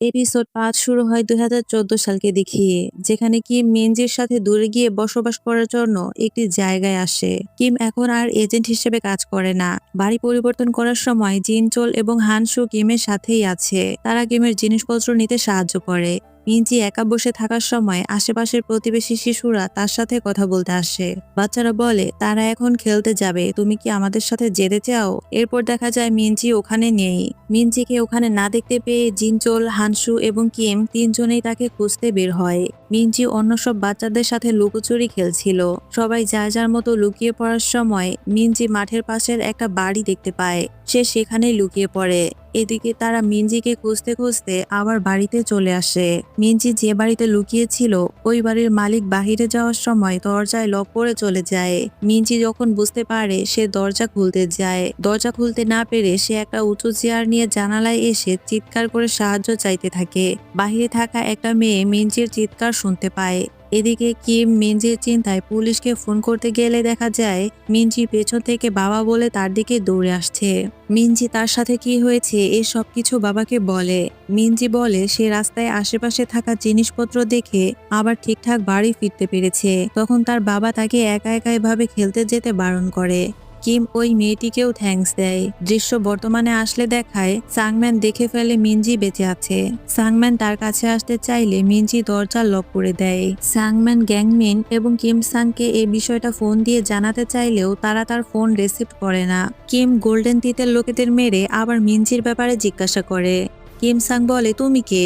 Episode ৫ শুরু হয় ২০১৪ সালকে দেখিয়ে, যেখানে কিম মিনজির সাথে দূরে গিয়ে বসবাস করার জন্য একটি জায়গায় আসে। কিম এখন আর এজেন্ট হিসেবে কাজ করে না। বাড়ি পরিবর্তন করার সময় জিনচোল এবং হানসু কিমের সাথেই আছে। তারা কিমের জিনিসপত্র নিতে সাহায্য করে। মিনজি একা বসে থাকার সময় আশেপাশের প্রতিবেশী শিশুরা তার সাথে কথা বলতে আসে। বাচ্চারা বলে তারা এখন খেলতে যাবে, তুমি কি আমাদের সাথে যেতে চাও? এরপর দেখা যায় মিনজি ওখানে নেই। মিনজিকে ওখানে না দেখতে পেয়ে জিনচোল, হানসু এবং কিম তিনজনেই তাকে খুঁজতে বের হয়। মিনজি অন্য সব বাচ্চাদের সাথে লুকোচুরি খেলছিল। সবাই যার যার মতো লুকিয়ে পড়ার সময় মিনজি মাঠের পাশের একটা বাড়ি দেখতে পায়। সে সেখানেই লুকিয়ে পড়ে। এদিকে তারা মিনজিকে খুঁজতে খুঁজতে আবার বাড়িতে চলে আসে। মিনজি যে বাড়িতে লুকিয়েছিল ওই বাড়ির মালিক বাহিরে যাওয়ার সময় দরজায় লক করে চলে যায়। মিনজি যখন বুঝতে পারে সে দরজা খুলতে যায়, দরজা খুলতে না পেরে সে একটা উঁচু চেয়ার নিয়ে জানালায় এসে চিৎকার করে সাহায্য চাইতে থাকে। বাহিরে থাকা একটা মেয়ে মিনজির চিৎকার শুনতে পায়। এদিকে কিম মিনজির চিন্তায় পুলিশকে ফোন করতে গেলে দেখা যায় মিনজি পেছন থেকে বাবা বলে তার দিকে দৌড়ে আসছে। মিনজি তার সাথে কি হয়েছে এই সব কিছু বাবাকে বলে। মিনজি বলে সে রাস্তায় আশেপাশে থাকা জিনিসপত্র দেখে আবার ঠিকঠাক বাড়ি ফিরতে পেরেছে। তখন তার বাবা তাকে একা একা এভাবে খেলতে যেতে বারণ করে। কিম ওই মেয়েটিকেও থ্যাঙ্কস দেয়। দৃশ্য বর্তমানে আসলে দেখায় সাংম্যান দেখে ফেলে মিনজি বেঁচে আছে। সাংম্যান তার কাছে আসতে চাইলে মিনজি দরজা লক করে দেয়। সাংম্যান গ্যাংমিন এবং কিম সাংকে এই বিষয়টা ফোন দিয়ে জানাতে চাইলেও তারা তার ফোন রিসিভ করে না। কিম গোল্ডেন টিথের লোকেদের মেরে আবার মিনজির ব্যাপারে জিজ্ঞাসা করে। কিম সাং বলে, তুমি কে?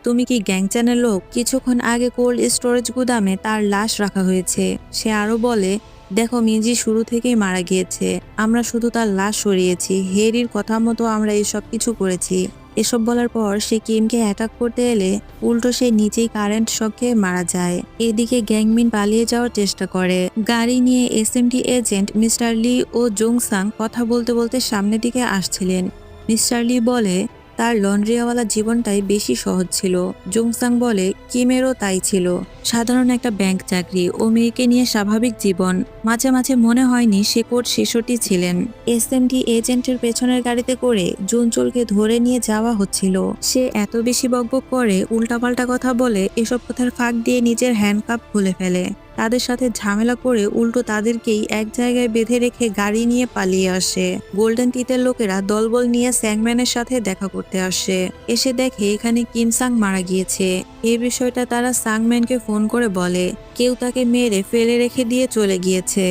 তুমি কি গ্যাংচ্যানের লোক? কিছুক্ষণ আগে কোল্ড স্টোরেজ গুদামে তার লাশ রাখা হয়েছে। সে আরো বলে, দেখো মিনজি শুরু থেকেই মারা গিয়েছে, আমরা শুধু তার লাশ সরিয়েছি। হেরির কথা মতো আমরা এসব কিছু করেছি। এসব বলার পর সে কিমকে অ্যাটাক করতে এলে উল্টো সে নিজেই কারেন্ট শক খেয়ে মারা যায়। এদিকে গ্যাংমিন পালিয়ে যাওয়ার চেষ্টা করে। গাড়ি নিয়ে এসএমটি এজেন্ট মিস্টার লি ও জোংসাং কথা বলতে বলতে সামনের দিকে আসছিলেন। মিস্টার লি বলে তার লন্ড্রিওয়ালা জীবনটাই বেশি সহজ ছিল। জোংসাং বলে কিমেরও তাই ছিল, সাধারণ একটা ব্যাংক চাকরি ও মেয়েকে নিয়ে স্বাভাবিক জীবন। মাঝে মাঝে মনে হয়নি সে কোর্ট শেষটি ছিলেন। এসএমটি এজেন্টের পেছনের গাড়িতে করে জুনচুলকে ধরে নিয়ে যাওয়া হচ্ছিল। সে এত বেশি বকবক করে, উল্টাপাল্টা কথা বলে, এসব কথার ফাঁক দিয়ে নিজের হ্যান্ডকাপ খুলে ফেলে। তাদের সাথে ঝামেলা করে উল্টো তাদেরকেই এক জায়গায় বেঁধে রেখে গাড়ি নিয়ে পালিয়ে আসে। গোল্ডেন টিথের লোকেরা দলবল নিয়ে স্যাংম্যানের সাথে দেখা করতে আসে। এসে দেখে এখানে কিম সাং মারা গিয়েছে। এই বিষয়টা তারা সাংম্যানকে ফোন করে বলে কেউ তাকে মেরে ফেলে রেখে দিয়ে চলে গিয়েছে।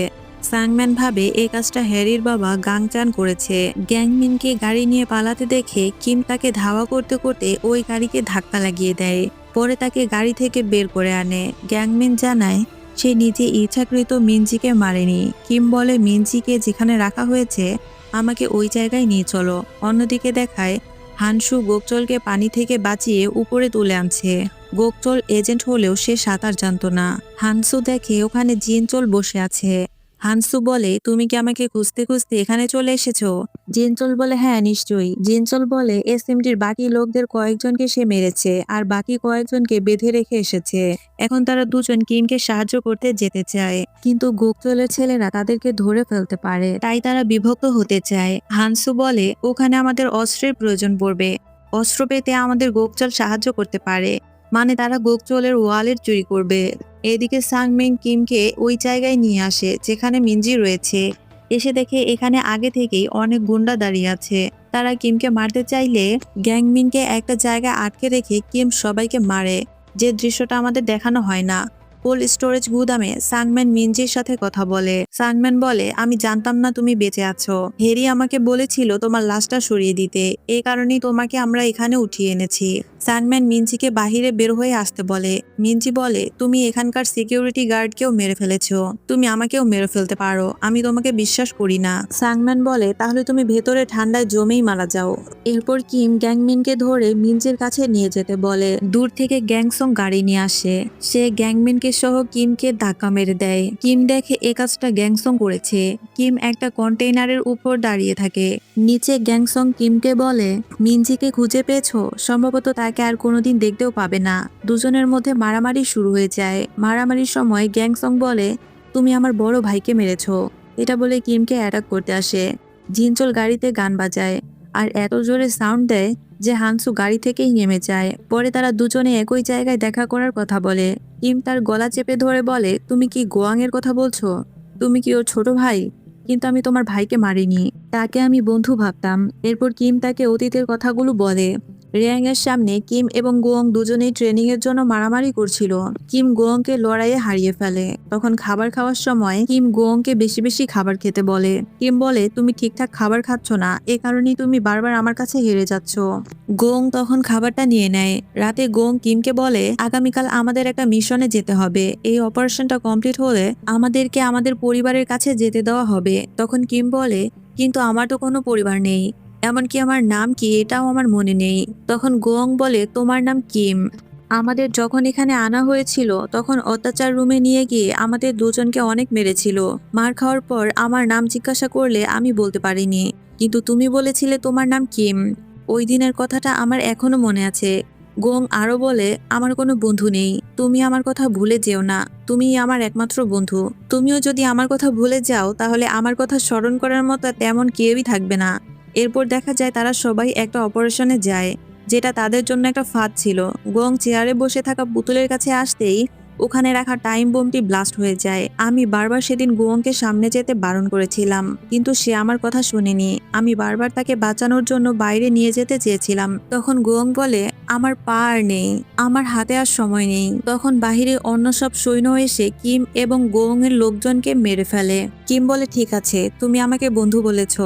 সাংম্যান ভাবে এই কাজটা হ্যারির বাবা গাংচান করেছে। গ্যাংমিনকে গাড়ি নিয়ে পালাতে দেখে কিম তাকে ধাওয়া করতে করতে ওই গাড়িকে ধাক্কা লাগিয়ে দেয়। পরে তাকে গাড়ি থেকে বের করে আনে। গ্যাংমিন জানায় সে নিজে ইচ্ছাকৃত মিনজিকে মারেনি। কিম বলে মিনজিকে যেখানে রাখা হয়েছে আমাকে ওই জায়গায় নিয়ে চলো। অন্যদিকে দেখায় হানসু গোকচলকে পানি থেকে বাঁচিয়ে উপরে তুলে আনছে। গোকচল এজেন্ট হলেও সে সাঁতার জানতো না। হানসু দেখে ওখানে জিনচোল বসে আছে। হানসু বলে, তুমি কি আমাকে খুঁজতে খুঁজতে এখানে চলে এসেছো? জিনচোল বলে, হ্যাঁ নিশ্চয়ই। জিনচোল বলে এসএমটির বাকি লোকদের কয়েকজনকে সে মেরেছে আর বাকি কয়েকজনকে বেঁধে রেখে এসেছে। এখন তারা দুজন কিমকে সাহায্য করতে যেতে চায়, কিন্তু গোকচলের ছেলেরা তাদেরকে ধরে ফেলতে পারে, তাই তারা বিভক্ত হতে চায়। হানসু বলে ওখানে আমাদের অস্ত্রের প্রয়োজন পড়বে, অস্ত্র পেতে আমাদের গোকচল সাহায্য করতে পারে, মানে তারা গোকচলের ওয়ালেট চুরি করবে। এদিকে সাংমিং কিমকে ওই জায়গায় নিয়ে আসে যেখানে মিনজি রয়েছে। এসে দেখে এখানে আগে থেকেই অনেক গুন্ডা দাঁড়িয়ে আছে। তারা কিমকে মারতে চাইলে গ্যাংমিনকে একটা জায়গায় আটকে রেখে কিম সবাইকে মারে, যে দৃশ্যটা আমাদের দেখানো হয় না। কোল্ড স্টোরেজ গুদামে সাংম্যান মিনজির সাথে কথা বলে। সাংম্যান বলে, আমি জানতাম না তুমি বেঁচে আছো। হেরি আমাকে বলেছিল তোমার লাশটা সরিয়ে দিতে, এই কারণেই তোমাকে আমরা এখানে উঠিয়ে এনেছি। সাংম্যান মিনজিকে বাহিরে বের হয়ে আসতে বলে। মিনজি বলে, তুমি এখানকার সিকিউরিটি গার্ডকেও মেরে ফেলেছো, তুমি আমাকেও মেরে ফেলতে পারো, আমি তোমাকে বিশ্বাস করি না। সাংম্যান বলে, তাহলে তুমি ভেতরে ঠান্ডায় জমেই মারা যাও। এরপর কিম গ্যাংমিনকে ধরে মিনজির কাছে নিয়ে যেতে বলে। দূর থেকে গ্যাংসং গাড়ি নিয়ে আসে। সে গ্যাংমিনকে সহ কিমকে ধাক্কা মেরে দেয়। কিম দেখে এ কাজটা গ্যাংসং করেছে। কিম একটা কন্টেইনারের উপর দাঁড়িয়ে থাকে। নিচে গ্যাংসং কিমকে বলে, মিনজিকে খুঁজে পেয়েছো? সম্ভবত তাকে আর কোনোদিন দেখতেও পাবে না। দুজনের মধ্যে মারামারি শুরু হয়ে যায়। মারামারির সময় গ্যাংসং বলে, তুমি আমার বড় ভাইকে মেরেছো। এটা বলে কিমকে অ্যাটাক করতে আসে। জিনচোল গাড়িতে গান বাজায় আর এত জোরে সাউন্ড দেয় যে হানসু গাড়ি থেকেই নেমে যায়। পরে তারা দুজনে একই জায়গায় দেখা করার কথা বলে। কিম তার গলা চেপে ধরে বলে, তুমি কি গোয়াং এর কথা বলছো? তুমি কি ওর ছোট ভাই? কিন্তু আমি তোমার ভাইকে মারিনি, তাকে আমি বন্ধু ভাবতাম। এরপর কিম তাকে অতীতের কথাগুলো বলে। রিয়াং এর সামনে কিম এবং গোয়ং দুজনেই ট্রেনিং এর জন্য মারামারি করছিল। কিম গোয়ংকে লড়াইয়ে হারিয়ে ফেলে। তখন খাবার খাওয়ার সময় কিম গোয়ংকে বেশি বেশি খাবার খেতে বলে। কিম বলে, তুমি ঠিকঠাক খাবার খাচ্ছ না, এ কারণেই তুমি বারবার আমার কাছে হেরে যাচ্ছ। গোয়ং তখন খাবারটা নিয়ে নেয়। রাতে গোয়ং কিমকে বলে, আগামীকাল আমাদের একটা মিশনে যেতে হবে। এই অপারেশনটা কমপ্লিট হলে আমাদেরকে আমাদের পরিবারের কাছে যেতে দেওয়া হবে। তখন কিম বলে, কিন্তু আমার তো কোনো পরিবার নেই, এমনকি আমার নাম কি এটাও আমার মনে নেই। তখন গোয়ং বলে, তোমার নাম কিম। আমাদের যখন এখানে আনা হয়েছিল তখন অত্যাচার রুমে নিয়ে গিয়ে আমাদের দুজনকে অনেক মেরেছিল। মার খাওয়ার পর আমার নাম জিজ্ঞাসা করলে আমি বলতে পারিনি, কিন্তু তুমি বলেছিলে তোমার নাম কিম। ওই দিনের কথাটা আমার এখনো মনে আছে। গোং আরো বলে, আমার কোনো বন্ধু নেই, তুমি আমার কথা ভুলে যেও না, তুমিই আমার একমাত্র বন্ধু। তুমিও যদি আমার কথা ভুলে যাও তাহলে আমার কথা স্মরণ করার মতো তেমন কেউই থাকবে না। এরপর দেখা যায় তারা সবাই একটা অপারেশনে যায়, যেটা তাদের জন্য একটা ফাঁদ ছিল। গোং চেয়ারে বসে থাকা পুতুলের কাছে আসতেই ওখানে রাখা টাইম বোমটি ব্লাস্ট হয়ে যায়। আমি বারবার সেদিন গোয়ংকে সামনে যেতে বারণ করেছিলাম, কিন্তু সে আমার কথা শুনেনি। আমি বারবার তাকে বাঁচানোর জন্য বাইরে নিয়ে যেতে চেয়েছিলাম। তখন গোয়ং বলে, আমার পা আর নেই, আমার হাতে আর সময় নেই। তখন বাহিরে অন্য সব সৈন্য এসে কিম এবং গোয়ং এর লোকজনকে মেরে ফেলে। কিম বলে, ঠিক আছে, তুমি আমাকে বন্ধু বলেছ,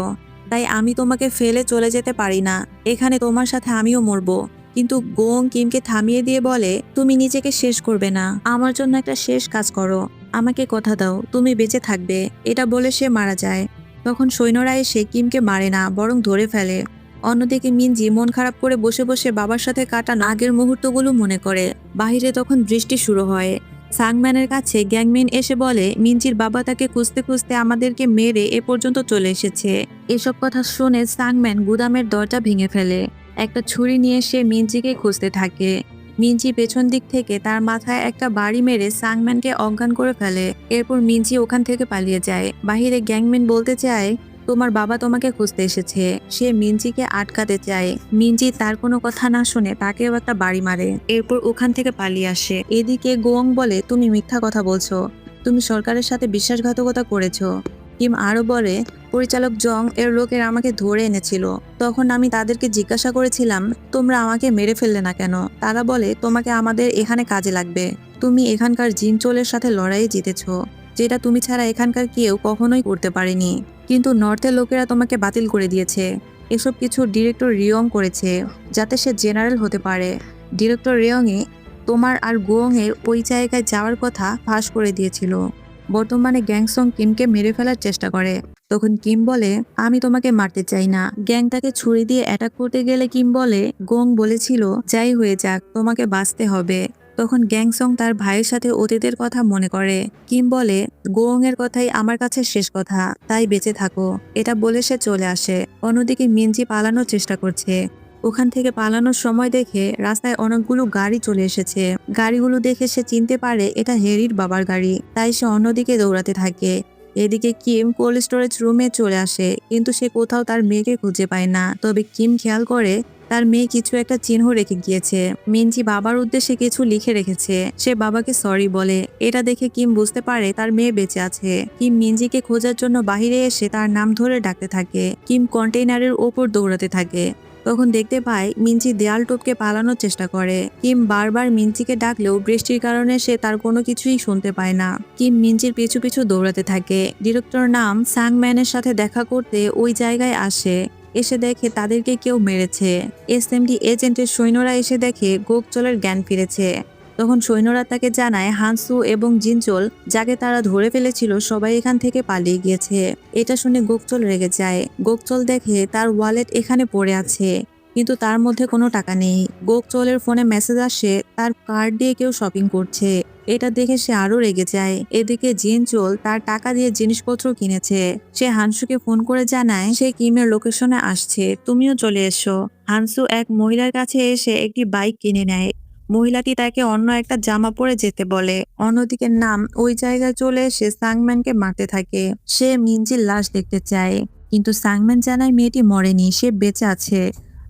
তাই আমি তোমাকে ফেলে চলে যেতে পারি না। এখানে তোমার সাথে আমিও মরবো। কিন্তু গোয়ং কিমকে থামিয়ে দিয়ে বলে, তুমি নিজেকে শেষ করবে না, আমার জন্য একটা শেষ কাজ করো, আমাকে কথা দাও তুমি বেঁচে থাকবে। এটা বলে সে মারা যায়। তখন সৈন্যরা এসে কিমকে মারে না, বরং ধরে ফেলে। অন্যদিকে মিনজি মন খারাপ করে বসে বসে বাবার সাথে কাটানো আগের মুহূর্তগুলো মনে করে। বাহিরে তখন বৃষ্টি শুরু হয়। সাংম্যানের কাছে গ্যাংমিন এসে বলে, মিনজির বাবা তাকে খুঁজতে খুঁজতে আমাদেরকে মেরে এ পর্যন্ত চলে এসেছে। এসব কথা শুনে সাংম্যান গুদামের দরজা ভেঙে ফেলে। একটা ছুরি নিয়ে সে মিনজিকে খুঁজতে থাকে। মিনজি পেছন দিক থেকে তার মাথায় একটা বাড়ি মেরে সাংম্যানকে অজ্ঞান করে ফেলে। এরপর মিনজি ওখান থেকে পালিয়ে যায়। বাহিরে গ্যাংমিন বলতে চায়, তোমার বাবা তোমাকে খুঁজতে এসেছে। সে মিনজিকে আটকাতে চায়। মিনজি তার কোনো কথা না শুনে তাকেও একটা বাড়ি মারে। এরপর ওখান থেকে পালিয়ে আসে। এদিকে গোয়ং বলে, তুমি মিথ্যা কথা বলছো, তুমি সরকারের সাথে বিশ্বাসঘাতকতা করেছো। কিম আরো বলে, পরিচালক জং এর লোকের আমাকে ধরে এনেছিল। তখন আমি তাদেরকে জিজ্ঞাসা করেছিলাম, তোমরা আমাকে মেরে ফেললে না কেন? তারা বলে, তোমাকে আমাদের এখানে কাজে লাগবে। তুমি এখানকার জিনচোলের সাথে লড়াইয়ে জিতেছ, যেটা তুমি ছাড়া এখানকার কেউ কখনোই করতে পারেনি। কিন্তু নর্থের লোকেরা তোমাকে বাতিল করে দিয়েছে। এসব কিছু ডিরেক্টর রিয়ং করেছে, যাতে সে জেনারেল হতে পারে। ডিরেক্টর রিয়ংই তোমার আর গোয়ং এর ওই জায়গায় যাওয়ার কথা ফাঁস করে দিয়েছিল। বর্তমানে গ্যাংসং কিমকে মেরে ফেলার চেষ্টা করে। তখন কিম বলে, আমি তোমাকে মারতে চাই না। গ্যাং তাকে ছুরি দিয়ে অ্যাটাক করতে গেলে কিম বলে, গোং বলেছিল যাই হয়ে যাক তোমাকে বাঁচতে হবে। তখন গ্যাংসং তার ভাইয়ের সাথে অতীতের কথা মনে করে। কিম বলে, গোং এর কথাই আমার কাছে শেষ কথা, তাই বেঁচে থাকো। এটা বলে সে চলে আসে। অন্যদিকে মিনজি পালানোর চেষ্টা করছে। ওখান থেকে পালানোর সময় দেখে রাস্তায় অনেকগুলো গাড়ি চলে এসেছে। গাড়িগুলো দেখে সে চিনতে পারে এটা হেরির বাবার গাড়ি, তাই সে অন্যদিকে দৌড়াতে থাকে। এদিকে কিম কোল্ড স্টোরেজ রুমে চলে আসে, কিন্তু সে কোথাও তার মেয়েকে খুঁজে পায় না। তবে কিম খেয়াল করে তার মেয়ে কিছু একটা চিহ্ন রেখে গিয়েছে। মিনজি বাবার উদ্দেশ্যে কিছু লিখে রেখেছে। সে বাবাকে সরি বলে। এটা দেখে কিম বুঝতে পারে তার মেয়ে বেঁচে আছে। কিম মিনজিকে খোঁজার জন্য বাহিরে এসে তার নাম ধরে ডাকতে থাকে। কিম কন্টেইনারের ওপর দৌড়াতে থাকে। তখন দেখতে পায় মিনজি দেয়াল টপকে পালানোর চেষ্টা করে। কিম বারবার মিনজিকে ডাকলেও বৃষ্টির কারণে সে তার কোনো কিছুই শুনতে পায় না। কিম মিনজির পিছু পিছু দৌড়াতে থাকে। ডিরেক্টর নাম সাংম্যানের সাথে দেখা করতে ওই জায়গায় আসে। এসে দেখে তাদেরকে কেউ মেরেছে। এসএমডি এজেন্টের সৈন্যরা এসে দেখে গোকচলের জ্ঞান ফিরেছে। তখন সৈন্যরা তাকে জানায় হানসু এবং জিনচোল, যাকে তারা ধরে ফেলেছিল, সবাই এখান থেকে পালিয়ে গিয়েছে। এটা শুনে গোকচল রেগে যায়। গোকচল দেখে তার ওয়ালেট এখানে পড়ে আছে, কিন্তু তার মধ্যে কোনো টাকা নেই। গোকচলের ফোনে মেসেজ আসে তার কার্ড দিয়ে কেউ শপিং করছে। এটা দেখে সে আরো রেগে যায়। এদিকে জিনচোল তার টাকা দিয়ে জিনিসপত্র কিনেছে। সে হানসুকে ফোন করে জানায় সে কিমের লোকেশনে আসছে, তুমিও চলে এসো। হানসু এক মহিলার কাছে এসে একটি বাইক কিনে নেয়। মহিলাটি তাকে অন্য একটা জামা পরে যেতে বলে। অন্যদিকে নাম ওই জায়গায় চলে এসে সাংম্যানকে মারতে থাকে। সে মিনজির লাশ দেখতে চায়, কিন্তু সাংম্যান জানায় মেয়েটি মরেনি, সে বেঁচে আছে।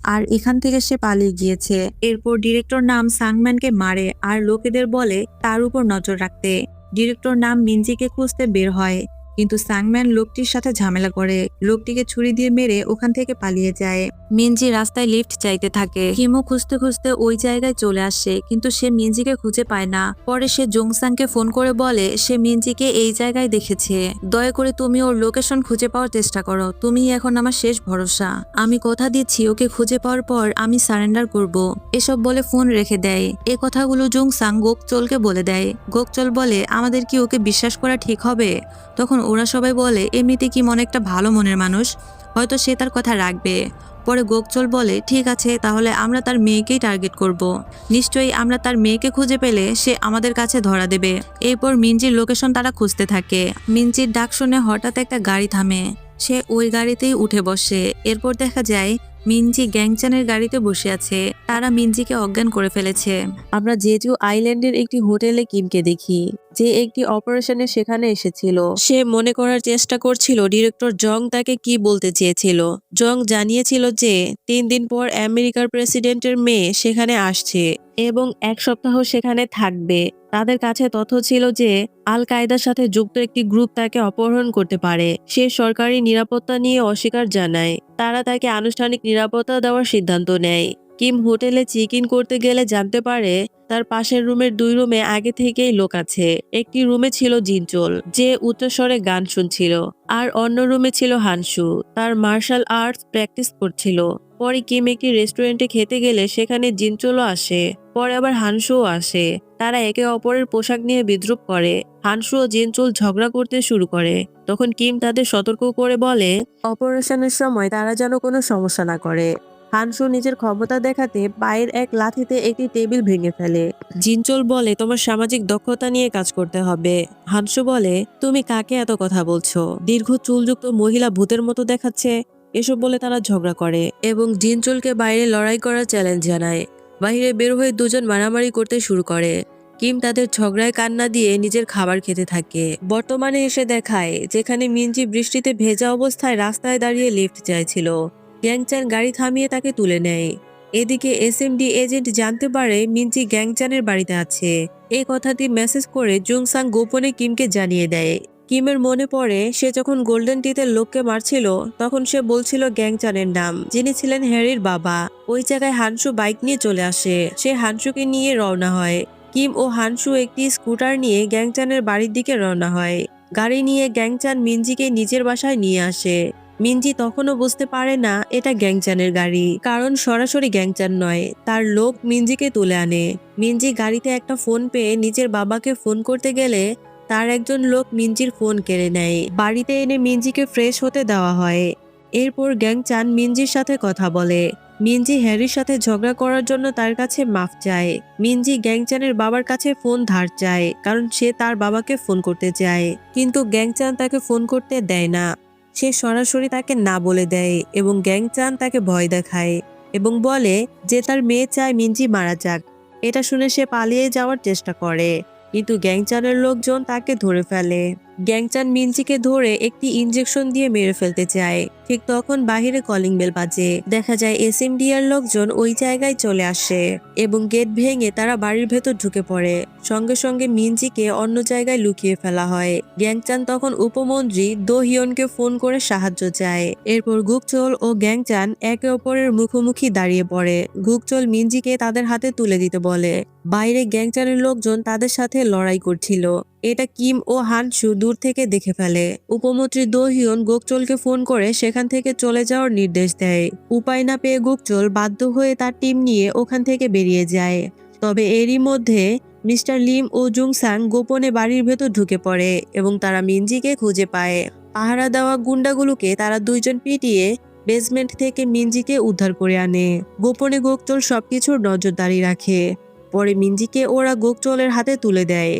আর এখান থেকে সে পালিয়ে গিয়েছে। এরপর ডিরেক্টর নাম সাংম্যানকে মারে আর লোকেদের বলে তার উপর নজর রাখতে। ডিরেক্টর নাম মিনজিকে খুঁজতে বের হয়, কিন্তু সাংম্যান লোকটির সাথে ঝামেলা করে লোকটিকে ছুরি দিয়ে মেরে ওখান থেকে পালিয়ে যায়। মিনজি রাস্তায় লিফট চাইতে থাকে। কিমও খুঁজতে খুঁজতে ওই জায়গায় চলে আসে, কিন্তু সে মিনজিকে খুঁজে পায় না। পরে সে জোংসানকে ফোন করে বলে সে মিনজিকে এই জায়গায় দেখেছে, দয়া করে তুমি ওর লোকেশন খুঁজে পাওয়ার চেষ্টা করো, তুমি এখন আমার শেষ ভরসা। আমি কথা দিচ্ছি ওকে খুঁজে পাওয়ার পর আমি সারেন্ডার করব। এসব বলে ফোন রেখে দেয়। এ কথাগুলো জোংসান গোকচলকে বলে দেয়। গোকচল বলে আমাদের কি ওকে বিশ্বাস করা ঠিক হবে? তখন ওরা সবাই বলে এমনিতে কি মনে একটা ভালো মনের মানুষ, হয়তো সে তার কথা রাখবে। পরে গোকচল বলে ঠিক আছে, তাহলে আমরা তার মেয়েকেই টার্গেট করব। নিশ্চয়ই আমরা তার মেয়েকে খুঁজে পেলে সে আমাদের কাছে ধরা দেবে। এরপর মিনজির লোকেশন তারা খুঁজতে থাকে। মিনজির ডাক শুনে হঠাৎ একটা গাড়ি থামে। সে ওই গাড়িতেই উঠে বসে। এরপর দেখা যায় মিনজি গ্যাংচানের গাড়িতে বসে আছে। তারা মিনজিকে অজ্ঞান করে ফেলেছে। আমরা জেজু আইল্যান্ডের একটি হোটেলে কিমকে দেখি, যে একটি অপারেশনে সেখানে এসেছিল। সে মনে করার চেষ্টা করছিল ডিরেক্টর জং তাকে কি বলতে চেয়েছিল। জং জানিয়েছিল যে 3 দিন পর আমেরিকার প্রেসিডেন্টের মেয়ে সেখানে আসছে এবং 1 সপ্তাহ সেখানে থাকবে। তাদের কাছে তথ্য ছিল যে আল কায়দার সাথে যুক্ত একটি গ্রুপ তাকে অপহরণ করতে পারে। সে সরকারি নিরাপত্তা নিয়ে অস্বীকার জানায়। তারা তাকে আনুষ্ঠানিক নিরাপত্তা দেওয়ার সিদ্ধান্ত নেয়। কিম হোটেলে চেক ইন করতে গেলে জানতে পারে তার পাশের রুমের 2 রুমে আগে থেকেই লোক আছে। একটি রুমে ছিল জিনচোল, যে উচ্চস্বরে গান শুনছিল, আর অন্য রুমে ছিল হানসু, তার মার্শাল আর্টস প্র্যাকটিস করছিল। পরে কিম একটি রেস্টুরেন্টে খেতে গেলে সেখানে জিনচোলও আসে। পরে আবার হানসুও আসে। তারা একে অপরের পোশাক নিয়ে বিদ্রুপ করে। হানসু ও জিনচোল ঝগড়া করতে শুরু করে। তখন কিম তাদের সতর্ক করে বলে অপারেশনের সময় তারা যেন কোনো সমস্যা না করে। হানসু নিজের ক্ষমতা দেখাতে পায়ের এক লাথিতে একটি টেবিল ভেঙে ফেলে। জিনচোল বলে তোমার সামাজিক দক্ষতা নিয়ে কাজ করতে হবে। হানসু বলে তুমি কাকে এত কথা বলছো, দীর্ঘ চুলযুক্ত মহিলা ভূতের মতো দেখাচ্ছে। এসব বলে তারা ঝগড়া করে এবং জিনচোলকে বাইরে লড়াই করার চ্যালেঞ্জ জানায়। বাইরে বের হয়ে দুজন মারামারি করতে শুরু করে। কিম তাদের ঝগড়ায় কান্না দিয়ে নিজের খাবার খেতে থাকে। বর্তমানে এসে দেখায় যেখানে মিনজি বৃষ্টিতে ভেজা অবস্থায় রাস্তায় দাঁড়িয়ে লিফট চাইছিল। গ্যাংচান গাড়ি থামিয়ে তাকে তুলে নেয়। এদিকে এসএমডি এজেন্ট জানতে পারে মিনজি গ্যাংচানের বাড়িতে আছে। এই কথাটি মেসেজ করে জুংসাং গোপনে কিমকে জানিয়ে দেয়। কিমের মনে পড়ে সে যখন গোল্ডেন টিথের লোককে মারছিল তখন সে বলছিল গ্যাংচানের নাম, যিনি ছিলেন হ্যারির বাবা। ওই জায়গায় হানসু বাইক নিয়ে চলে আসে। সে হানসুকে নিয়ে রওনা হয়। কিম ও হানসু একটি স্কুটার নিয়ে গ্যাংচানের বাড়ির দিকে রওনা হয়। গাড়ি নিয়ে গ্যাংচান মিনজিকে নিজের বাসায় নিয়ে আসে। মিনজি তখনও বুঝতে পারে না এটা গ্যাংচানের গাড়ি, কারণ সরাসরি গ্যাংচান নয়, তার লোক মিনজিকে তুলে আনে। মিনজি গাড়িতে একটা ফোন পেয়ে নিজের বাবাকে ফোন করতে গেলে তার একজন লোক মিনজির ফোন কেড়ে নেয়। বাড়িতে এনে মিনজিকে ফ্রেশ হতে দেওয়া হয়। এরপর গ্যাংচান মিনজির সাথে কথা বলে। মিনজি হ্যারির সাথে ঝগড়া করার জন্য তার কাছে মাফ চায়। মিনজি গ্যাংচানের বাবার কাছে ফোন ধার চায়, কারণ সে তার বাবাকে ফোন করতে চায়, কিন্তু গ্যাংচান তাকে ফোন করতে দেয় না। সে সরাসরি তাকে না বলে দেয় এবং গ্যাংচান তাকে ভয় দেখায় এবং বলে যে তার মেয়ে চায় মিনজি মারা যাক। এটা শুনে সে পালিয়ে যাওয়ার চেষ্টা করে, কিন্তু গ্যাংচানের লোকজন তাকে ধরে ফেলে। গ্যাংচান মিনজিকে ধরে একটি ইনজেকশন দিয়ে মেরে ফেলতে চায়। ঠিক তখন বাহিরে কলিং বেল বাজে। দেখা যায় এসএমডিআর লোকজন ওই জায়গায় চলে আসে এবং গেট ভেঙে তারা বাড়ির ভেতর ঢুকে পড়ে। সঙ্গে সঙ্গে মিনজিকে অন্য জায়গায় লুকিয়ে ফেলা হয়। গ্যাংচান তখন উপমন্ত্রী দো হিয়নকে ফোন করে সাহায্য চায়। এরপর গুকচোল ও গ্যাংচান একে অপরের মুখোমুখি দাঁড়িয়ে পড়ে। গুকচোল মিনজিকে তাদের হাতে তুলে দিতে বলে। বাইরে গ্যাংচানের লোকজন তাদের সাথে লড়াই করছিল। এটা কিম ও হানসু দূর থেকে দেখে ফেলে। উপমন্ত্রী দো হিয়ন গোকচোলকে ফোন করে সেখান থেকে চলে যাওয়ার নির্দেশ দেয়। উপায় না পেয়ে গোকচোল বাধ্য হয়ে তার টিম নিয়ে ওখান থেকে বেরিয়ে যায়। তবে এরই মধ্যে মিস্টার লিম ও জুংসাং গোপনে বাড়ির ভেতর ঢুকে পড়ে এবং তারা মিনজিকে খুঁজে পায়। পাহারা দেওয়া গুন্ডাগুলোকে তারা দুইজন পিটিয়ে বেসমেন্ট থেকে মিনজিকে উদ্ধার করে আনে। গোপনে গোকচোল সবকিছুর নজরদারি রাখে। পরে মিনজিকে ওরা গোকচোলের হাতে তুলে দেয়।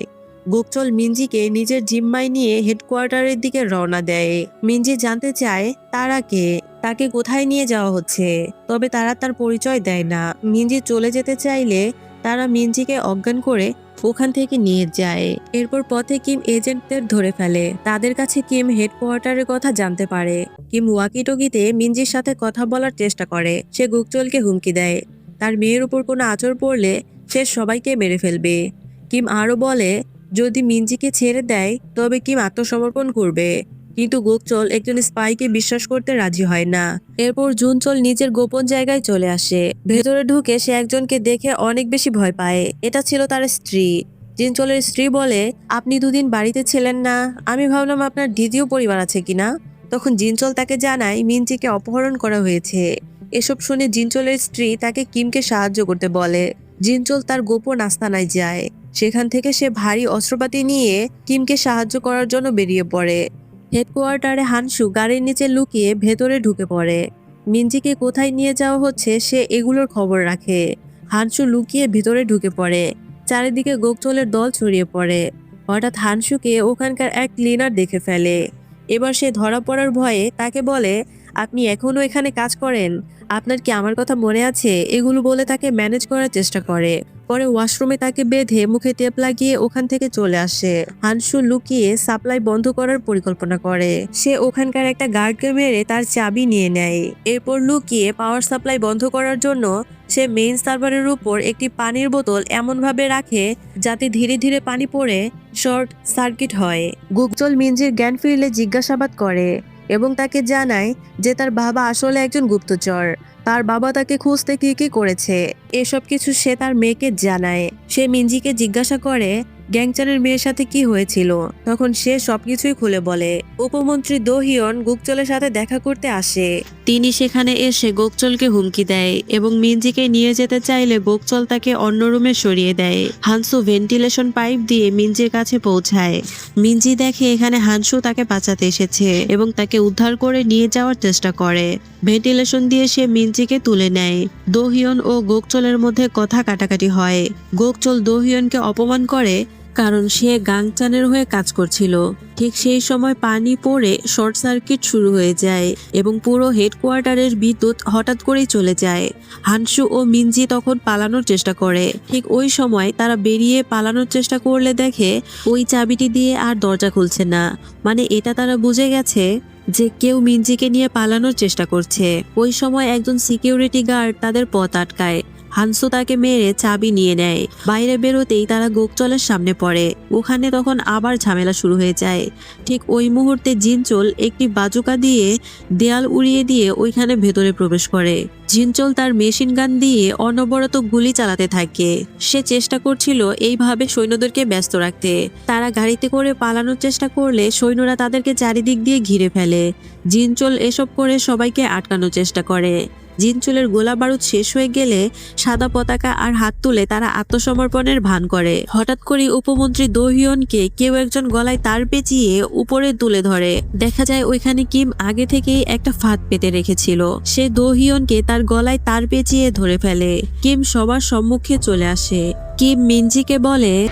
গোকচোল মিনজিকে নিজের জিম্মায় নিয়ে হেডকোয়ার্টারের দিকে রওনা দেয়। মিনজি জানতে চায় তারা কে, তাকে কোথায় নিয়ে যাওয়া হচ্ছে, তবে তারা তার পরিচয় দেয় না। মিনজি চলে যেতে চাইলে তারা মিনজিকে অজ্ঞান করে ওখান থেকে নিয়ে যায়। এরপর পথে কিম এজেন্টদের ধরে ফেলে। তাদের কাছে কিম হেডকোয়ার্টারের কথা জানতে পারে। কিম ওয়াকিটকিতে মিনজির সাথে কথা বলার চেষ্টা করে। সে গুকচলকে হুমকি দেয়, তার মেয়ের উপর কোনো আঁচড় পড়লে সে সবাইকে মেরে ফেলবে। কিম আরও বলে যদি মিনজিকে ছেড়ে দেয় তবে কিম আত্মসমর্পণ করবে। কিন্তু গুকচল একজন স্পাইকে বিশ্বাস করতে রাজি হয় না। এরপর জুনচল নিজের গোপন জায়গায় চলে আসে। ভেতরে ঢুকে সে একজনকে দেখে অনেক বেশি ভয় পায়। এটা ছিল তার স্ত্রী। জিনচলের স্ত্রী বলে, আপনি দুদিন বাড়িতে ছিলেন না, আমি ভাবলাম আপনার দ্বিতীয় পরিবার আছে কিনা। তখন জিনচল তাকে জানায় মিনজিকে অপহরণ করা হয়েছে। এসব শুনে জিনচলের স্ত্রী তাকে কিমকে সাহায্য করতে বলে। জিনচল তার গোপন আস্তানায় যায়। সেখান থেকে সে ভারী অস্ত্রপাতি নিয়ে কিমকে সাহায্য করার জন্য বেরিয়ে পড়ে। হেডকোয়ার্টারে হানসু গাড়ির নিচে লুকিয়ে ভেতরে ঢুকে পড়ে। মিনজিকে কোথায় নিয়ে যাওয়া হচ্ছে সে এগুলোর খবর রাখে। হানসু লুকিয়ে ভিতরে ঢুকে পড়ে। চারিদিকে গোকচলের দল ছড়িয়ে পড়ে। হঠাৎ হানসুকে ওখানকার এক ক্লিনার দেখে ফেলে। এবার সে ধরা পড়ার ভয়ে তাকে বলে, আপনি এখনো এখানে কাজ করেন, আপনার কি আমার কথা মনে আছে? এগুলো বলে তাকে ম্যানেজ করার চেষ্টা করে। পরে ওয়াশরুমে তাকে বেঁধে মুখে টেপ লাগিয়ে ওখান থেকে চলে আসে। হানসু লুকিয়ে সাপ্লাই বন্ধ করার পরিকল্পনা করে। সে ওখানকার একটা গার্ডকে মেরে তার চাবি নিয়ে নেয়। এরপর লুকিয়ে পাওয়ার সাপ্লাই বন্ধ করার জন্য সে মেইন সার্ভারের উপর একটি পানির বোতল এমনভাবে রাখে যাতে ধীরে ধীরে পানি পড়ে শর্ট সার্কিট হয়। গুকচল মিনজির জ্ঞান ফিরলে জিজ্ঞাসাবাদ করে এবং তাকে জানায় যে তার বাবা আসলে একজন গুপ্তচর। তার বাবা তাকে খুঁজতে কি করেছে এসব কিছু সে তার মেয়েকে জানায়। সে মিনজিকে জিজ্ঞাসা করে গ্যাংচানের মেয়ের সাথে কি হয়েছিল। তখন সে সবকিছুই খুলে বলে। উপমন্ত্রী দোহিয়ন গুকচলের সাথে দেখা করতে আসে। তিনি সেখানে এসে গোকচলকে হুমকি দেয় এবং মিনজিকে নিয়ে যেতে চাইলে গোকচল তাকে অন্য রুমে সরিয়ে দেয়। হানসু ভেন্টিলেশন পাইপ দিয়ে মিনজির কাছে পৌঁছায়। মিনজি দেখে এখানে হানসু তাকে বাঁচাতে এসেছে এবং তাকে উদ্ধার করে নিয়ে যাওয়ার চেষ্টা করে। ভেন্টিলেশন দিয়ে সে মিনজিকে তুলে নেয়। দোহিয়ন ও গোকচলের মধ্যে কথা কাটাকাটি হয়। গোকচল দোহিয়নকে অপমান করে কারণ সে গাংচানের হয়ে কাজ করছিল। ঠিক সেই সময় পানি পড়ে শর্ট সার্কিট শুরু হয়ে যায় এবং পুরো হেডকোয়ার্টারের বিদ্যুৎ হঠাৎ করেই চলে যায়। হানসু ও মিনজি তখন পালানোর চেষ্টা করে। ঠিক ওই সময় তারা বেরিয়ে পালানোর চেষ্টা করলে দেখে ওই চাবিটি দিয়ে আর দরজা খুলছে না। মানে এটা তারা বুঝে গেছে যে কেউ মিনজিকে নিয়ে পালানোর চেষ্টা করছে। ওই সময় একজন সিকিউরিটি গার্ড তাদের পথ আটকায়। হানসু তাকে মেরে চাবি নিয়ে নেয়। বাইরে বেরোতেই তারা গোকচলের সামনে পড়ে। ওখানে তখন আবার ঝামেলা শুরু হয়ে যায়। ঠিক ওই মুহূর্তে জিনচল একটি বাজুকা দিয়ে দেয়াল উড়িয়ে দিয়ে ওইখানে ভেতরে প্রবেশ করে। জিনচল তার মেশিন গান দিয়ে অনবরত গুলি চালাতে থাকে। সে চেষ্টা করছিল এইভাবে সৈন্যদেরকে ব্যস্ত রাখতে। তারা গাড়িতে করে পালানোর চেষ্টা করলে সৈন্যরা তাদেরকে চারিদিক দিয়ে ঘিরে ফেলে। জিনচল এসব করে সবাইকে আটকানোর চেষ্টা করে। জিনচলের গোলা বারুদ শেষ হয়ে গেলে সাদা পতাকা আর হাত তুলে তারা আত্মসমর্পণের ভান করে। হঠাৎ করে উপমন্ত্রী দোহিয়নকে কেউ একজন গলায় তার পেঁচিয়ে উপরে তুলে ধরে। দেখা যায় ওইখানে কিম আগে থেকেই একটা ফাঁদ পেতে রেখেছিল। সে দোহিয়নকে তার গলায় তার পেঁচিয়ে ধরে ফেলে। কিম সবার সম্মুখে চলে আসে। কিম মিনজিকে বলে,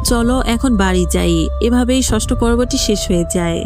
চলো এখন বাড়ি যাই। এভাবেই ষষ্ঠ পর্বটি শেষ হয়ে যায়।